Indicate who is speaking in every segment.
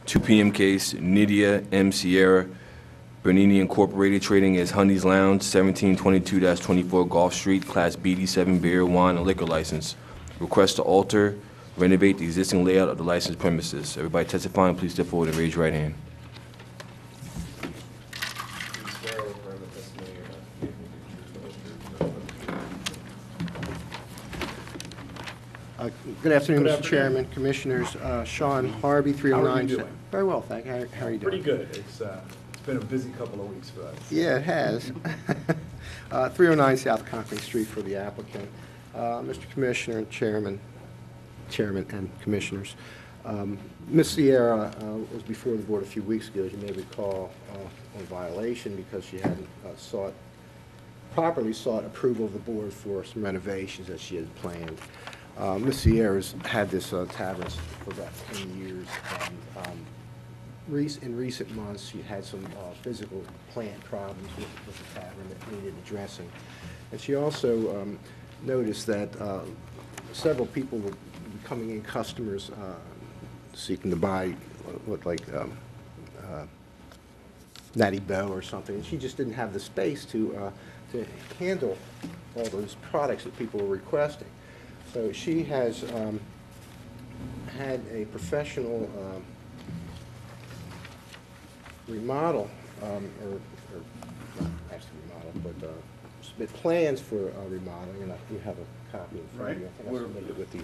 Speaker 1: 2 p.m. case, Nydia M. Sierra, Bernini Incorporated, trading as Honey's Lounge, 1722-24 Gulf Street, Class BD7 beer, wine, and liquor license. Request to alter, renovate the existing layout of the licensed premises. Everybody testifying, please step forward and raise your right hand.
Speaker 2: Good afternoon, Mr. Chairman, Commissioners. Sean Harvey, 309.
Speaker 3: How are you doing?
Speaker 2: Very well, thank you. How are you doing?
Speaker 3: Pretty good. It's been a busy couple of weeks for us.
Speaker 2: Yeah, it has. 309 South Conklin Street for the applicant. Mr. Commissioner and Chairman and Commissioners, Ms. Sierra was before the board a few weeks ago, as you may recall, on violation because she hadn't properly sought approval of the board for some renovations that she had planned. Ms. Sierra's had this tavern for about 10 years, and in recent months she had some physical plant problems with the tavern that needed addressing. And she also noticed that several people were coming in, customers seeking to buy what like Natty Bow or something, and she just didn't have the space to handle all those products that people were requesting. So she has had a professional remodel, or not actually remodel, but submit plans for remodeling, and you have a copy in front of you. I think I submitted it with the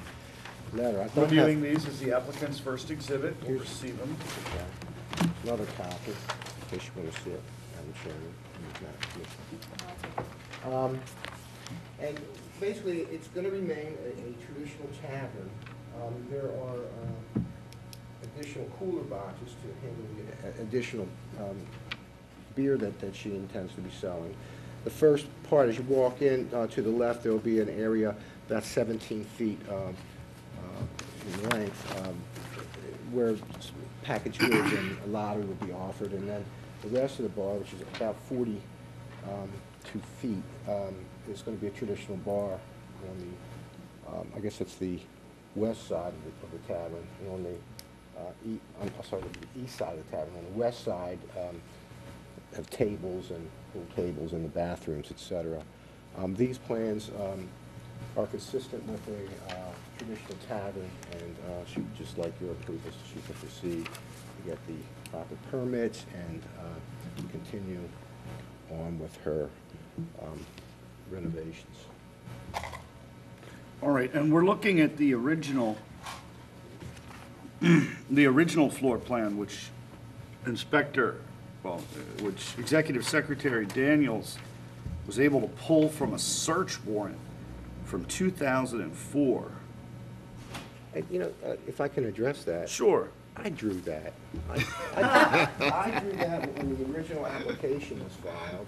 Speaker 2: letter.
Speaker 3: Reviewing these is the applicant's first exhibit. We'll receive them.
Speaker 2: Another copy, in case you want to see it, Madam Chairman. And basically, it's going to remain a traditional tavern. There are additional cooler boxes to handle the additional beer that she intends to be selling. The first part, as you walk in to the left, there will be an area about 17 feet in length where packaged goods and a lottery will be offered, and then the rest of the bar, which is about 42 feet, is going to be a traditional bar on the, I guess it's the west side of the tavern, and on the the east side of the tavern. On the west side, have tables and pool tables in the bathrooms, etc. These plans are consistent with a traditional tavern, and she would just like your approval so she can proceed to get the proper permits and continue on with her renovations.
Speaker 4: All right, and we're looking at the original, the original floor plan, which which Executive Secretary Daniels was able to pull from a search warrant from 2004.
Speaker 2: And, you know, if I can address that.
Speaker 4: Sure.
Speaker 2: I drew that. I drew that when the original application was filed.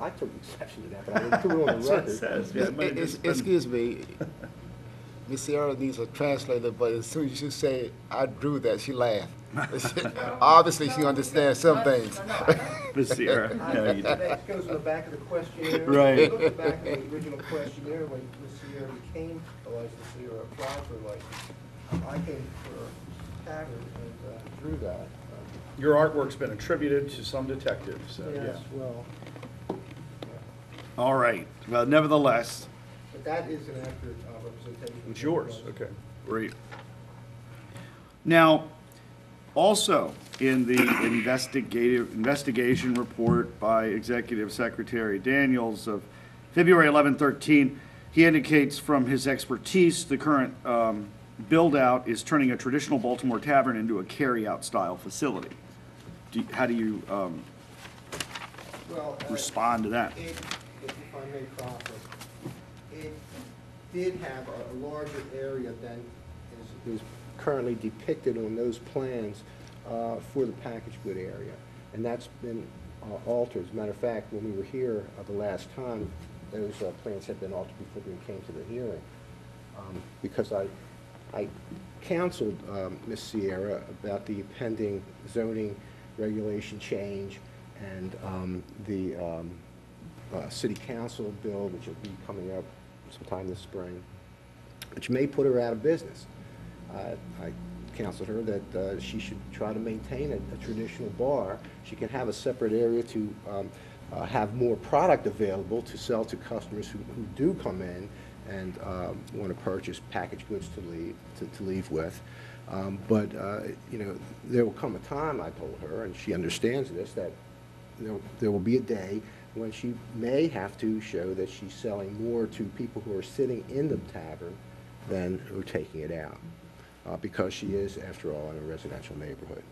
Speaker 2: I took exception to that, but I didn't put it on the record.
Speaker 5: Excuse me. Miss Sierra needs a translator, but as soon as you say, I drew that, she laughed. Obviously, she understands some things.
Speaker 4: Miss Sierra. No, you
Speaker 2: That goes in the back of the questionnaire.
Speaker 4: Right.
Speaker 2: If you look at the back of the original questionnaire when Ms. Sierra became a licensee or applied for a license, I came for a tavern and drew that.
Speaker 3: Your artwork's been attributed to some detective, so
Speaker 2: Yes,
Speaker 3: yeah.
Speaker 2: well,
Speaker 4: All right. Well, nevertheless,
Speaker 2: but that is an accurate representation.
Speaker 3: It's yours, okay.
Speaker 4: great. Now, also in the investigation report by Executive Secretary Daniels of February 11/13, he indicates from his expertise the current build-out is turning a traditional Baltimore tavern into a carry-out style facility. How do you respond to that?
Speaker 2: If I may proffer, it did have a larger area than is currently depicted on those plans for the packaged good area, and that's been altered. As a matter of fact, when we were here the last time, those plans had been altered before we came to the hearing, because I counseled Ms. Sierra about the pending zoning regulation change and the city council bill, which will be coming up sometime this spring, which may put her out of business. I counseled her that she should try to maintain a traditional bar. She can have a separate area to have more product available to sell to customers who do come in and want to purchase packaged goods to leave with. But you know, there will come a time, I told her, and she understands this, that there will be a day when she may have to show that she's selling more to people who are sitting in the tavern than who are taking it out, because she is, after all, in a residential neighborhood.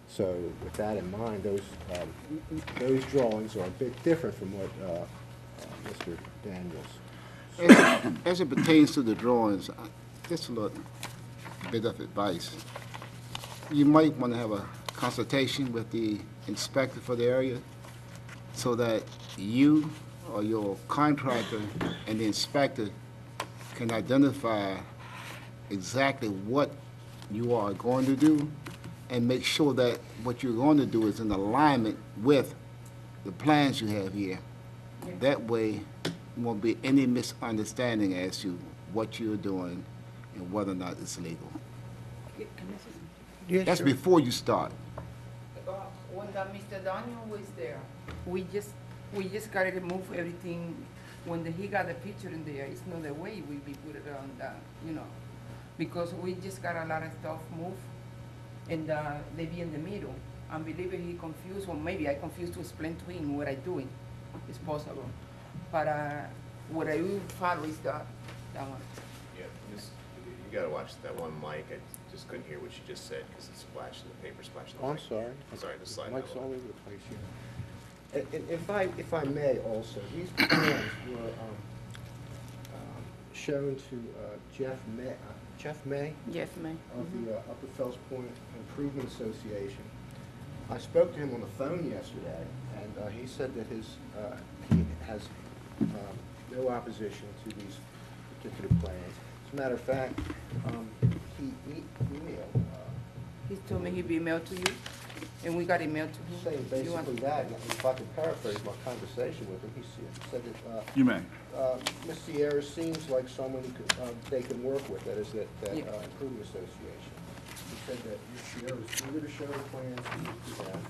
Speaker 2: So with that in mind, those drawings are a bit different from what Mr. Daniels.
Speaker 5: As it pertains to the drawings, just a little bit of advice. You might want to have a consultation with the inspector for the area so that you or your contractor and the inspector can identify exactly what you are going to do and make sure that what you're going to do is in alignment with the plans you have here. That way, there won't be any misunderstanding as to what you're doing and whether or not it's legal.
Speaker 2: Yeah,
Speaker 5: That's
Speaker 2: sure.
Speaker 5: before you start.
Speaker 6: When Mr. Daniel was there, we just gotta remove everything. When he got the picture in there, it's not the way we put it on that, you know, because we just got a lot of stuff moved, and they be in the middle. And believe it, he confused, or maybe I confused to explain to him what I doing. It's possible, but what I will follow is that one.
Speaker 7: Yeah, you gotta watch that one mic. I just couldn't hear what you just said because it splashed, the paper splashed.
Speaker 2: Oh, I'm sorry.
Speaker 7: Sorry, the slide.
Speaker 2: Mike's all over the place here. And if I may also, these plans were shown to Jeff May
Speaker 6: Yes, ma'am.
Speaker 2: of the Upper Fells Point Improvement Association. I spoke to him on the phone yesterday, and he said that he has no opposition to these particular plans. As a matter of fact, he emailed
Speaker 6: He told me he'd be emailed to you, and we got emailed to him.
Speaker 2: saying
Speaker 6: You want-
Speaker 2: basically that. And if I could paraphrase my conversation with him, he said that
Speaker 4: You may.
Speaker 2: Ms. Sierra seems like someone who they can work with, that is that
Speaker 6: Yeah.
Speaker 2: Improvement Association. He said that Ms. Sierra was eager to show the plans to them,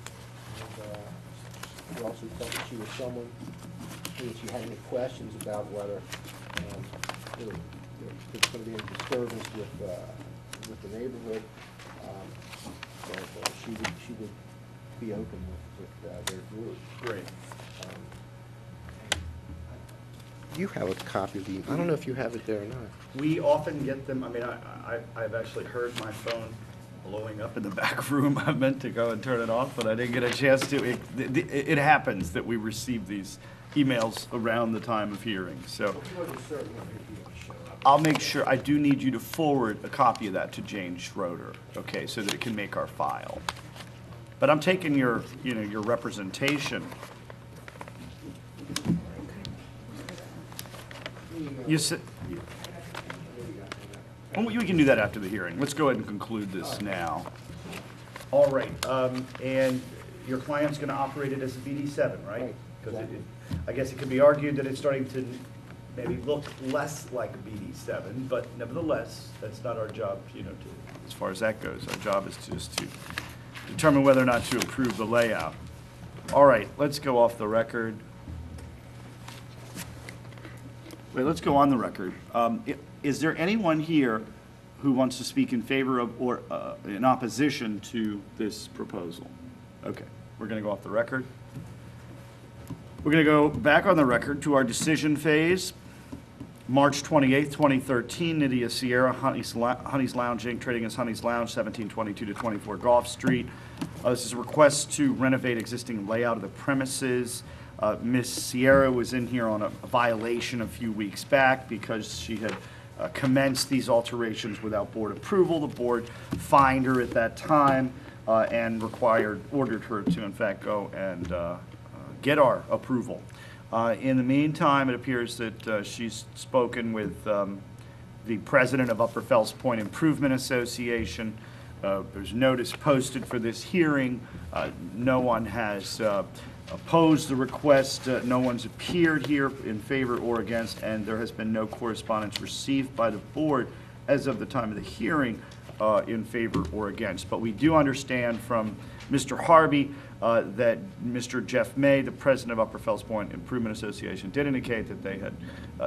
Speaker 2: and he also felt that she was someone who, if she had any questions about whether there's going to be any disturbance with the neighborhood, that she would be open with their group.
Speaker 3: Great.
Speaker 2: You have a copy of the, I don't know if you have it there or not.
Speaker 3: We often get them, I mean, I've actually heard my phone blowing up in the back room. I meant to go and turn it off, but I didn't get a chance to. It happens that we receive these emails around the time of hearing, so I'll make sure, I do need you to forward a copy of that to Jane Schroeder, okay, so that it can make our file. But I'm taking your, your representation. You said, well, we can do that after the hearing. Let's go ahead and conclude this now. All right, and your client's gonna operate it as a BD7, right?
Speaker 2: Right,
Speaker 3: Because
Speaker 2: exactly.
Speaker 3: I guess it could be argued that it's starting to maybe look less like a BD7, but nevertheless, that's not our job, as far as that goes. Our job is just to determine whether or not to approve the layout. All right, let's go off the record. Wait, let's go on the record. Is there anyone here who wants to speak in favor of or in opposition to this proposal? Okay, we're going to go off the record. We're going to go back on the record to our decision phase. March 28th, 2013, Nydia Sierra, Honey's Lounge Inc., trading as Honey's Lounge, 1722 to 24 Gulf Street. This is a request to renovate existing layout of the premises. Ms. Sierra was in here on a violation a few weeks back because she had commenced these alterations without board approval. The board fined her at that time and ordered her to, in fact, go and get our approval. In the meantime, it appears that she's spoken with the president of Upper Fells Point Improvement Association. There's notice posted for this hearing. No one has opposed the request. No one's appeared here in favor or against, and there has been no correspondence received by the board as of the time of the hearing
Speaker 4: in favor or against. But we do understand from Mr. Harvey that Mr. Jeff May, the president of Upper Fells Point Improvement Association, did indicate that they had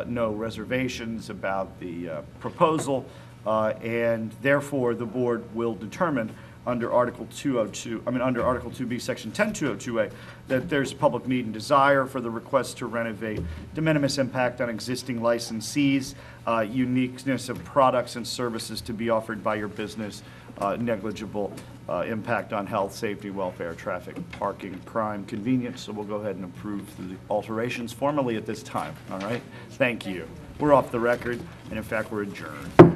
Speaker 4: no reservations about the proposal, and therefore the board will determine under Article 202, under Article 2B, Section 10202A, that there's public need and desire for the request to renovate, de minimis impact on existing licensees, uniqueness of products and services to be offered by your business, negligible impact on health, safety, welfare, traffic, parking, crime, convenience. So we'll go ahead and approve the alterations formally at this time, all right? Thank you. We're off the record, and in fact, we're adjourned.